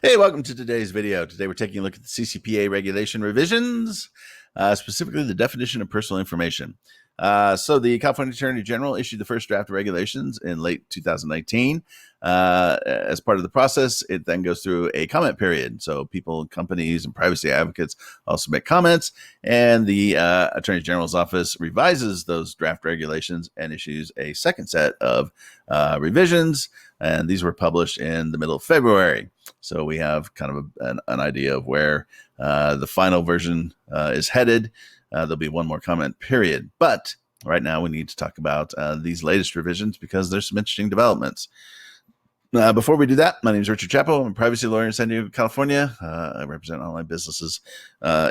Hey, welcome to today's video. Today we're taking a look at the CCPA regulation revisions, specifically the definition of personal information. So the California Attorney General issued the first draft of regulations in late 2019. As part of the process, it then goes through a comment period. So people, companies, and privacy advocates all submit comments, and the Attorney General's office revises those draft regulations and issues a second set of revisions. And these were published in the middle of February. So we have kind of an idea of where the final version is headed. There'll be one more comment period. But right now we need to talk about these latest revisions because there's some interesting developments. Before we do that, my name is Richard Chapo. I'm a privacy lawyer in San Diego, California. I represent online businesses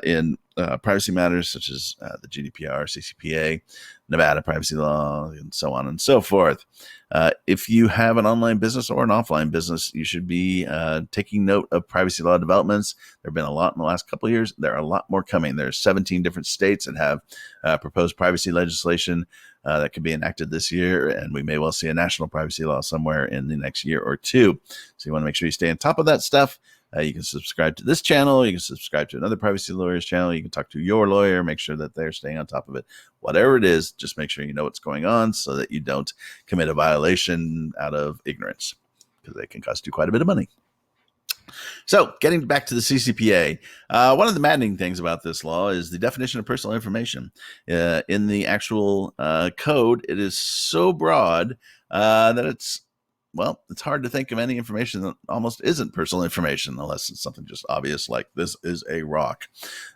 in privacy matters such as the GDPR, CCPA, Nevada privacy law, and so on and so forth. If you have an online business or an offline business, you should be taking note of privacy law developments. There have been a lot in the last couple of years. There are a lot more coming. There's 17 different states that have proposed privacy legislation that could be enacted this year, and we may well see a national privacy law somewhere in the next year or two. So you want to make sure you stay on top of that stuff. You can subscribe to this channel. You can subscribe to another privacy lawyer's channel. You can talk to your lawyer, make sure that they're staying on top of it. Whatever it is, just make sure you know what's going on so that you don't commit a violation out of ignorance, because they can cost you quite a bit of money. So getting back to the CCPA, one of the maddening things about this law is the definition of personal information. In the actual code, it is so broad that it's hard to think of any information that almost isn't personal information, unless it's something just obvious like this is a rock.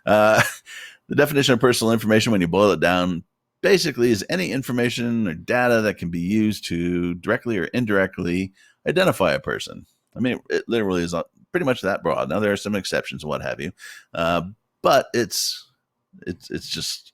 The definition of personal information, when you boil it down, basically is any information or data that can be used to directly or indirectly identify a person. I mean, it literally is pretty much that broad. Now, there are some exceptions and what have you, but it's just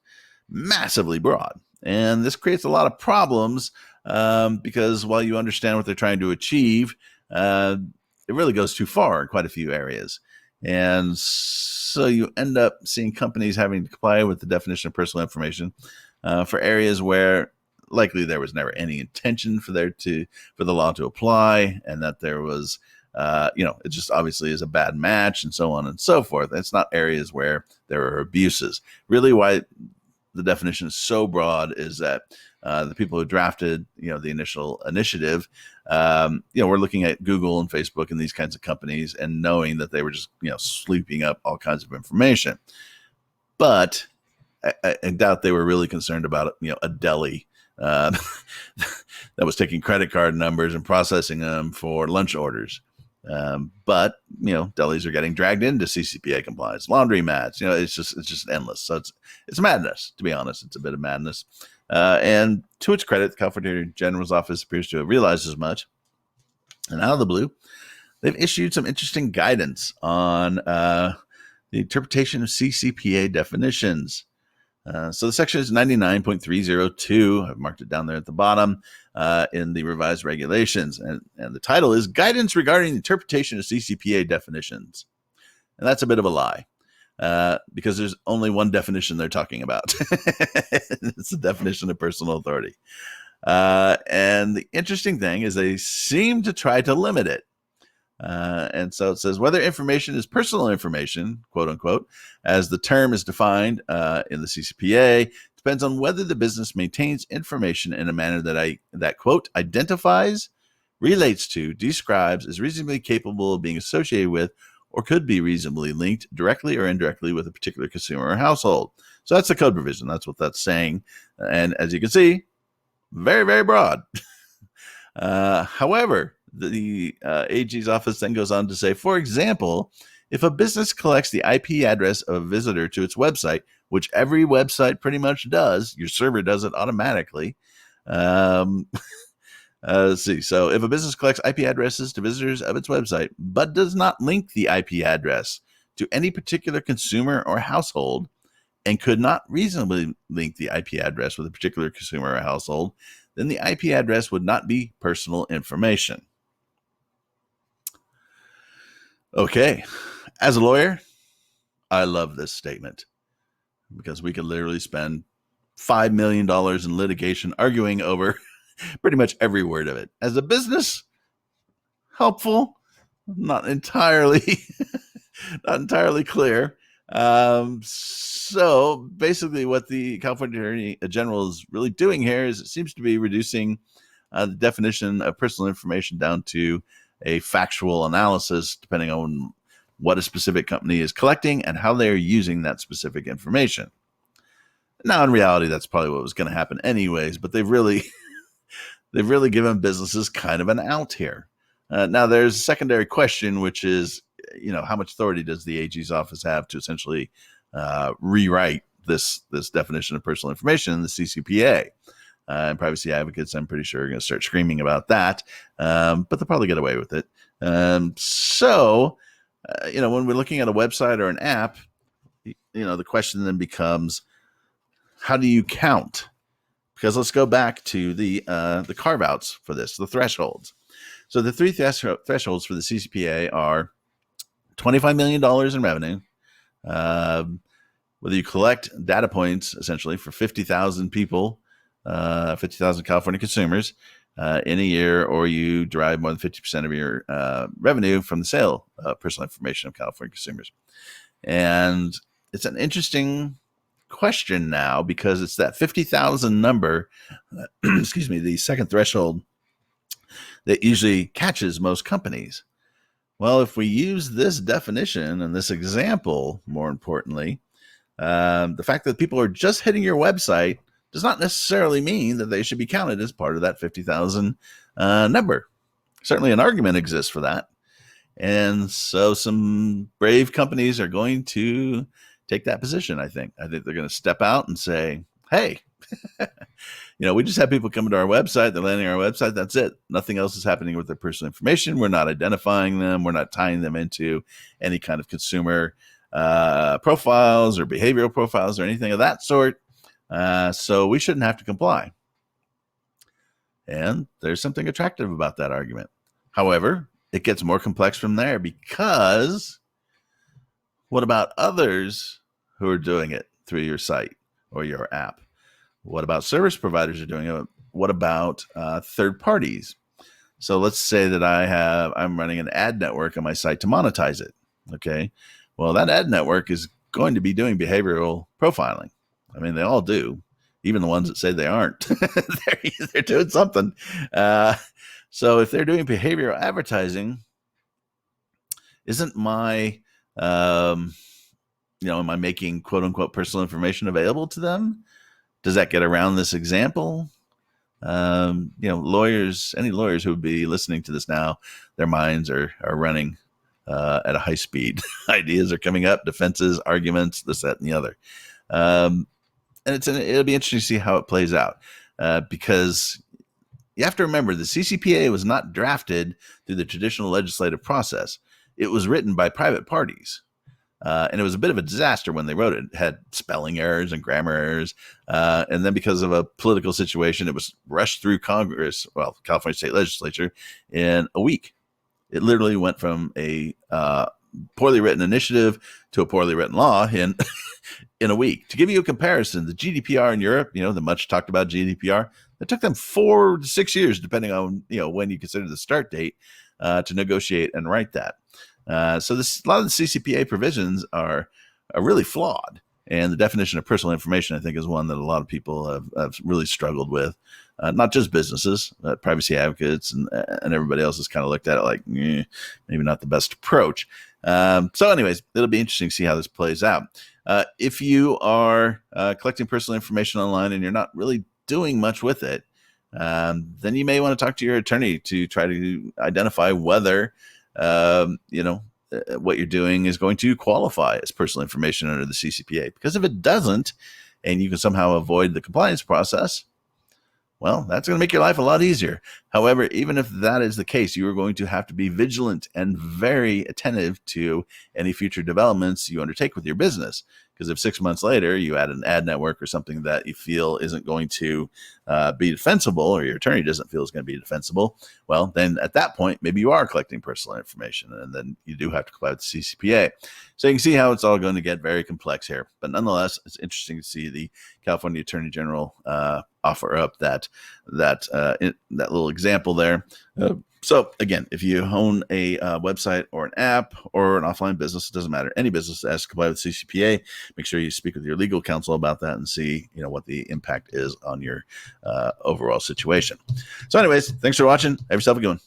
massively broad. And this creates a lot of problems because while you understand what they're trying to achieve, it really goes too far in quite a few areas. And so you end up seeing companies having to comply with the definition of personal information for areas where likely there was never any intention for the law to apply, and that there was, it just obviously is a bad match and so on and so forth. It's not areas where there are abuses. Really, why the definition is so broad is that the people who drafted, the initial initiative, we're looking at Google and Facebook and these kinds of companies and knowing that they were just, sweeping up all kinds of information. But I doubt they were really concerned about, a deli that was taking credit card numbers and processing them for lunch orders. But delis are getting dragged into CCPA compliance, laundromats. It's just endless. So it's madness, to be honest. It's a bit of madness. And to its credit, the California Attorney General's office appears to have realized as much. And out of the blue, they've issued some interesting guidance on the interpretation of CCPA definitions. So the section is 99.302. I've marked it down there at the bottom in the revised regulations. And the title is Guidance Regarding the Interpretation of CCPA Definitions. And that's a bit of a lie because there's only one definition they're talking about. It's the definition of personal authority. And the interesting thing is they seem to try to limit it. And so it says whether information is personal information, quote unquote, as the term is defined in the CCPA, depends on whether the business maintains information in a manner that quote identifies, relates to, describes, is reasonably capable of being associated with, or could be reasonably linked directly or indirectly with a particular consumer or household. So that's the code provision. That's what that's saying. And as you can see, very, very broad. However, the AG's office then goes on to say, for example, if a business collects the IP address of a visitor to its website, which every website pretty much does, your server does it automatically. Let's see. So if a business collects IP addresses to visitors of its website, but does not link the IP address to any particular consumer or household, and could not reasonably link the IP address with a particular consumer or household, then the IP address would not be personal information. Okay, as a lawyer, I love this statement because we could literally spend $5 million in litigation arguing over pretty much every word of it. As a business, helpful, not entirely not entirely clear. So basically, what the California Attorney General is really doing here is it seems to be reducing the definition of personal information down to a factual analysis, depending on what a specific company is collecting and how they are using that specific information. Now, in reality, that's probably what was going to happen anyways, but they've really given businesses kind of an out here. Now, there's a secondary question, which is, how much authority does the AG's office have to essentially rewrite this definition of personal information in the CCPA? And privacy advocates, I'm pretty sure, are going to start screaming about that, but they'll probably get away with it. So, when we're looking at a website or an app, the question then becomes, how do you count? Because let's go back to the carve-outs for this, the thresholds. So the three thresholds for the CCPA are $25 million in revenue, whether you collect data points essentially for 50,000 people, 50,000 California consumers in a year, or you derive more than 50% of your revenue from the sale of personal information of California consumers. And it's an interesting question now because it's that 50,000 number, excuse me, the second threshold that usually catches most companies. Well, if we use this definition and this example, more importantly, the fact that people are just hitting your website does not necessarily mean that they should be counted as part of that 50,000 number. Certainly an argument exists for that. And so some brave companies are going to take that position, I think. I think they're going to step out and say, hey, we just have people coming to our website. They're landing on our website. That's it. Nothing else is happening with their personal information. We're not identifying them. We're not tying them into any kind of consumer profiles or behavioral profiles or anything of that sort. So we shouldn't have to comply. And there's something attractive about that argument. However, it gets more complex from there, because what about others who are doing it through your site or your app? What about service providers who are doing it? What about third parties? So let's say that I'm running an ad network on my site to monetize it. Okay. Well, that ad network is going to be doing behavioral profiling. I mean, they all do, even the ones that say they aren't. they're doing something. So if they're doing behavioral advertising, isn't my, am I making quote unquote personal information available to them? Does that get around this example? Lawyers, any lawyers who would be listening to this now, their minds are running at a high speed. Ideas are coming up, defenses, arguments, this, that, and the other. And it'll be interesting to see how it plays out, because you have to remember the CCPA was not drafted through the traditional legislative process. It was written by private parties. And it was a bit of a disaster when they wrote it. It had spelling errors and grammar errors. And then because of a political situation, it was rushed through Congress, California State Legislature, in a week. It literally went from a poorly written initiative to a poorly written law in a week. To give you a comparison, the GDPR in Europe, the much talked about GDPR, it took them 4 to 6 years, depending on when you consider the start date, to negotiate and write that. So a lot of the CCPA provisions are really flawed. And the definition of personal information, I think, is one that a lot of people have really struggled with. Not just businesses, privacy advocates and everybody else has kind of looked at it like, maybe not the best approach. So anyways, it'll be interesting to see how this plays out. If you are collecting personal information online and you're not really doing much with it, then you may want to talk to your attorney to try to identify whether what you're doing is going to qualify as personal information under the CCPA. Because if it doesn't, and you can somehow avoid the compliance process, well, that's going to make your life a lot easier. However, even if that is the case, you are going to have to be vigilant and very attentive to any future developments you undertake with your business. Because if 6 months later you add an ad network or something that you feel isn't going to be defensible, or your attorney doesn't feel is going to be defensible, well, then at that point, maybe you are collecting personal information, and then you do have to comply with the CCPA. So you can see how it's all going to get very complex here. But nonetheless, it's interesting to see the California Attorney General offer up that little example there. So again, if you own a website or an app or an offline business, it doesn't matter. Any business that has to comply with CCPA, make sure you speak with your legal counsel about that and see, what the impact is on your overall situation. So anyways, thanks for watching. Have yourself a good one.